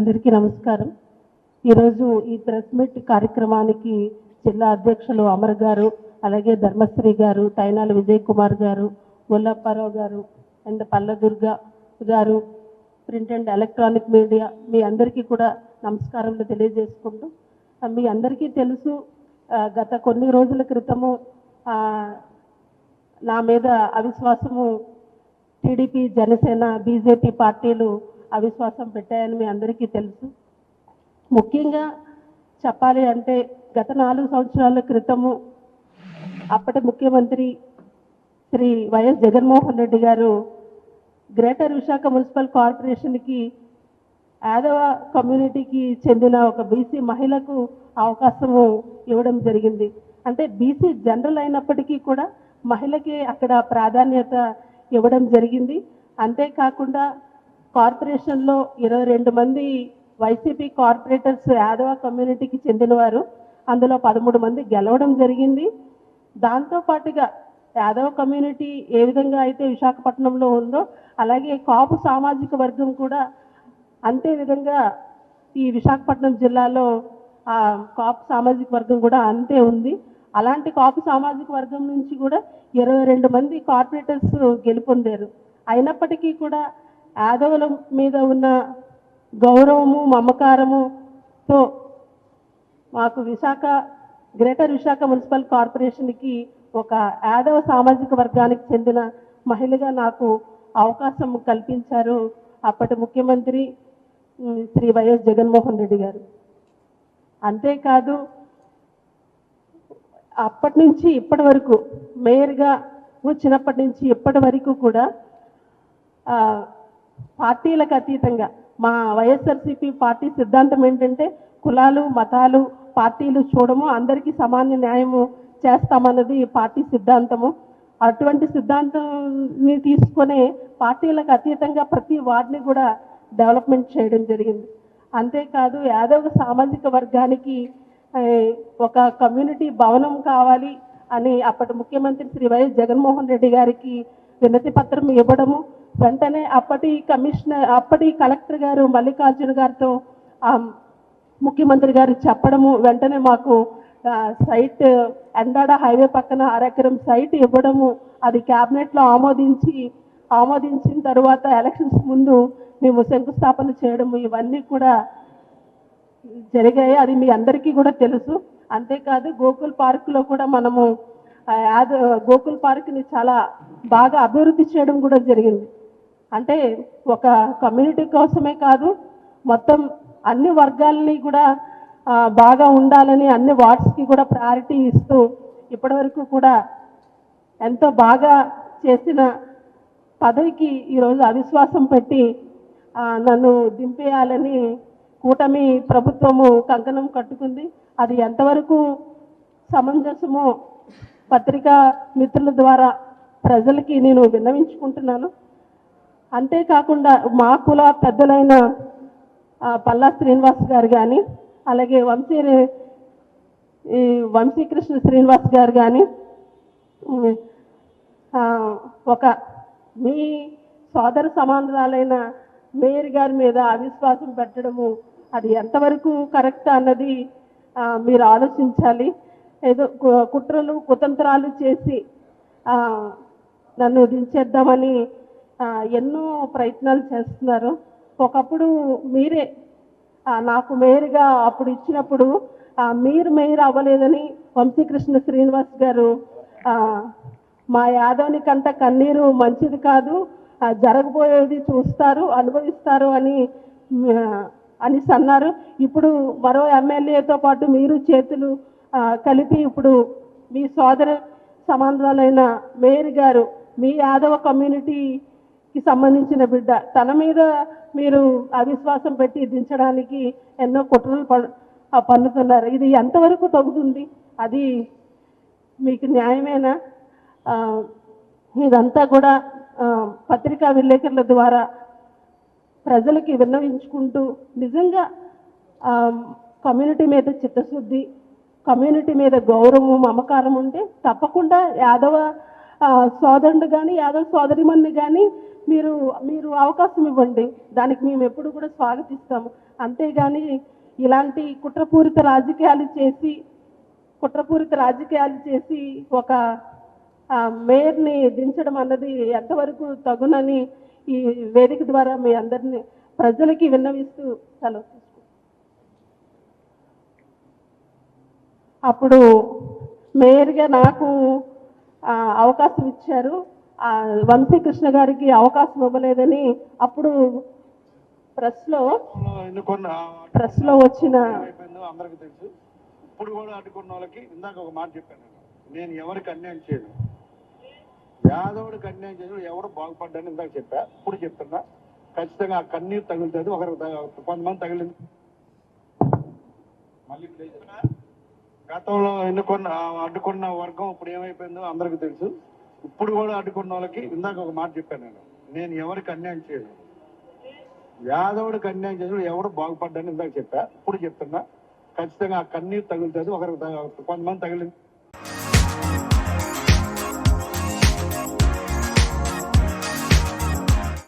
అందరికీ నమస్కారం. ఈరోజు ఈ ప్రెస్ మీట్ కార్యక్రమానికి జిల్లా అధ్యక్షులు అమర్ గారు, అలాగే ధర్మశ్రీ గారు, తైనాల విజయ్ కుమార్ గారు, ముల్లప్పారావు గారు అండ్ పల్లదుర్గ గారు, ప్రింట్ అండ్ ఎలక్ట్రానిక్ మీడియా మీ అందరికీ కూడా నమస్కారాలు తెలియజేసుకుంటూ, మీ అందరికీ తెలుసు గత కొన్ని రోజుల క్రితము నా మీద అవిశ్వాసము టీడీపీ, జనసేన, బీజేపీ పార్టీలు అవిశ్వాసం పెట్టాయని మీ అందరికీ తెలుసు. ముఖ్యంగా చెప్పాలి అంటే గత 4 సంవత్సరాల క్రితము అప్పటి ముఖ్యమంత్రి శ్రీ వైఎస్ జగన్మోహన్ రెడ్డి గారు గ్రేటర్ విశాఖ మున్సిపల్ కార్పొరేషన్కి యాదవ కమ్యూనిటీకి చెందిన ఒక బీసీ మహిళకు అవకాశము ఇవ్వడం జరిగింది. అంటే బీసీ జనరల్ అయినప్పటికీ కూడా మహిళకి అక్కడ ప్రాధాన్యత ఇవ్వడం జరిగింది. అంతేకాకుండా కార్పొరేషన్లో 22 మంది వైసీపీ కార్పొరేటర్స్ యాదవ కమ్యూనిటీకి చెందినవారు, అందులో 13 మంది గెలవడం జరిగింది. దాంతోపాటుగా యాదవ కమ్యూనిటీ ఏ విధంగా అయితే విశాఖపట్నంలో ఉందో అలాగే కాపు సామాజిక వర్గం కూడా అంతే విధంగా ఈ విశాఖపట్నం జిల్లాలో కాపు సామాజిక వర్గం కూడా అంతే ఉంది. అలాంటి కాపు సామాజిక వర్గం నుంచి కూడా 22 మంది కార్పొరేటర్స్ గెలుపొందారు. అయినప్పటికీ కూడా యాదవుల మీద ఉన్న గౌరవము, మమకారముతో మాకు గ్రేటర్ విశాఖ మున్సిపల్ కార్పొరేషన్కి ఒక యాదవ సామాజిక వర్గానికి చెందిన మహిళగా నాకు అవకాశం కల్పించారు అప్పటి ముఖ్యమంత్రి శ్రీ వైఎస్ జగన్మోహన్ రెడ్డి గారు. అంతేకాదు అప్పటి నుంచి ఇప్పటి వరకు మేయర్గా వచ్చినప్పటి నుంచి ఇప్పటి వరకు కూడా పార్టీలకు అతీతంగా మా వైఎస్ఆర్సీపీ పార్టీ సిద్ధాంతం ఏంటంటే కులాలు, మతాలు, పార్టీలు చూడము, అందరికీ సమాన న్యాయము చేస్తామన్నది పార్టీ సిద్ధాంతము. అటువంటి సిద్ధాంతాన్ని తీసుకునే పార్టీలకు అతీతంగా ప్రతి వార్డుని కూడా డెవలప్మెంట్ చేయడం జరిగింది. అంతేకాదు యాదవ సామాజిక వర్గానికి ఒక కమ్యూనిటీ భవనం కావాలి అని అప్పటి ముఖ్యమంత్రి శ్రీ వైఎస్ జగన్మోహన్ రెడ్డి గారికి వినతి పత్రం ఇవ్వడము, వెంటనే అప్పటి కలెక్టర్ గారు మల్లికార్జున గారితో ముఖ్యమంత్రి గారు చెప్పడము, వెంటనే మాకు సైట్ ఎండాడ హైవే పక్కన 1 ఎకరం సైట్ ఇవ్వడము, అది క్యాబినెట్లో ఆమోదించిన తర్వాత ఎలక్షన్స్ ముందు మేము శంకుస్థాపన చేయడము, ఇవన్నీ కూడా జరిగాయి. అది మీ అందరికీ కూడా తెలుసు. అంతేకాదు గోకుల్ పార్కులో కూడా మనము గోకుల్ పార్క్ని చాలా బాగా అభివృద్ధి చేయడం కూడా జరిగింది. అంటే ఒక కమ్యూనిటీ కోసమే కాదు, మొత్తం అన్ని వర్గాలని కూడా బాగా ఉండాలని అన్ని వార్డ్స్కి కూడా ప్రయారిటీ ఇస్తూ ఇప్పటివరకు కూడా ఎంతో బాగా చేసిన పదవికి ఈరోజు అవిశ్వాసం పెట్టి నన్ను దింపేయాలని కూటమి ప్రభుత్వము కంకణం కట్టుకుంది. అది ఎంతవరకు సమంజసమో పత్రికా మిత్రుల ద్వారా ప్రజలకి నేను విన్నవించుకుంటున్నాను. అంతేకాకుండా మా కుల పెద్దలైన పల్లా శ్రీనివాస్ గారు కానీ, అలాగే వంశీకృష్ణ శ్రీనివాస్ గారు కానీ ఒక మీ సోదర సమానురాలైన మేయర్ గారి మీద అవిశ్వాసం పెట్టడము అది ఎంతవరకు కరెక్ట్ అన్నది మీరు ఆలోచించాలి. ఏదో కుట్రలు కుతంత్రాలు చేసి నన్ను దించేద్దామని ఎన్నో ప్రయత్నాలు చేస్తున్నారు. ఒకప్పుడు మీరే నాకు మేయర్గా అప్పుడు ఇచ్చినప్పుడు మీరు మేయర్ అవ్వలేదని వంశీకృష్ణ శ్రీనివాస్ గారు మా యాదవ్ని కంట కన్నీరు మంచిది కాదు, జరగబోయేది చూస్తారు, అనుభవిస్తారు అని అన్నారు. ఇప్పుడు మరో ఎమ్మెల్యేతో పాటు మీరు చేతులు కలిపి ఇప్పుడు మీ సోదర సమానురాలైన మేయర్ గారు మీ యాదవ కమ్యూనిటీకి సంబంధించిన బిడ్డ తన మీద మీరు అవిశ్వాసం పెట్టి దించడానికి ఎన్నో కుట్రలు పన్నుతున్నారు. ఇది ఎంతవరకు తగ్గుతుంది? అది మీకు న్యాయమేనా? ఇదంతా కూడా పత్రికా విలేకరుల ద్వారా ప్రజలకి విన్నవించుకుంటూ నిజంగా కమ్యూనిటీ మీద చిత్తశుద్ధి, కమ్యూనిటీ మీద గౌరవం, మమకారం ఉంటే తప్పకుండా యాదవ సోదరుడు కానీ యాదవ్ సోదరిమణ్ణి కానీ మీరు మీరు అవకాశం ఇవ్వండి, దానికి మేము ఎప్పుడు కూడా స్వాగతిస్తాము. అంతేగాని ఇలాంటి కుట్రపూరిత రాజకీయాలు చేసి ఒక మేయర్ని దించడం అన్నది ఎంతవరకు తగునని ఈ వేదిక ద్వారా మీ అందరినీ ప్రజలకి విన్నవిస్తూ సెలవు తీసుకుంటాం. అప్పుడు మేయర్గా నాకు అవకాశం ఇచ్చారు, వంశీకృష్ణ గారికి అవకాశం ఇవ్వలేదని అప్పుడు ప్రెస్లో వచ్చిన అందరికీ తెలుసు. ఇప్పుడు కూడా అడ్డుకున్న వాళ్ళకి ఇందాక ఒక మాట చెప్పాను, నేను ఎవరికి అన్యాయం చేయను, యాదవుడికి అన్యాయం చేయను, ఎవరు బాగుపడ్డాని ఇందాక చెప్పా, ఇప్పుడు చెప్తున్నా. ఖచ్చితంగా ఆ కన్నీరు తగులుతుంది, కొంతమంది తగిలింది. మళ్ళీ గతంలో అడ్డుకున్న వర్గం ఇప్పుడు ఏమైపోయిందో అందరికీ తెలుసు. ఇప్పుడు కూడా అడ్డుకున్న వాళ్ళకి ఇందాక ఒక మాట చెప్పాను, నేను ఎవరికి అన్యాయం చేయను, యాదవుడికి అన్యాయం చేయను, ఎవరు బాగుపడ్డాని ఇందాక చెప్పా, ఇప్పుడు చెప్తున్నా. ఖచ్చితంగా ఆ కన్నీరు తగులుతుంది, కొంతమంది తగిలింది.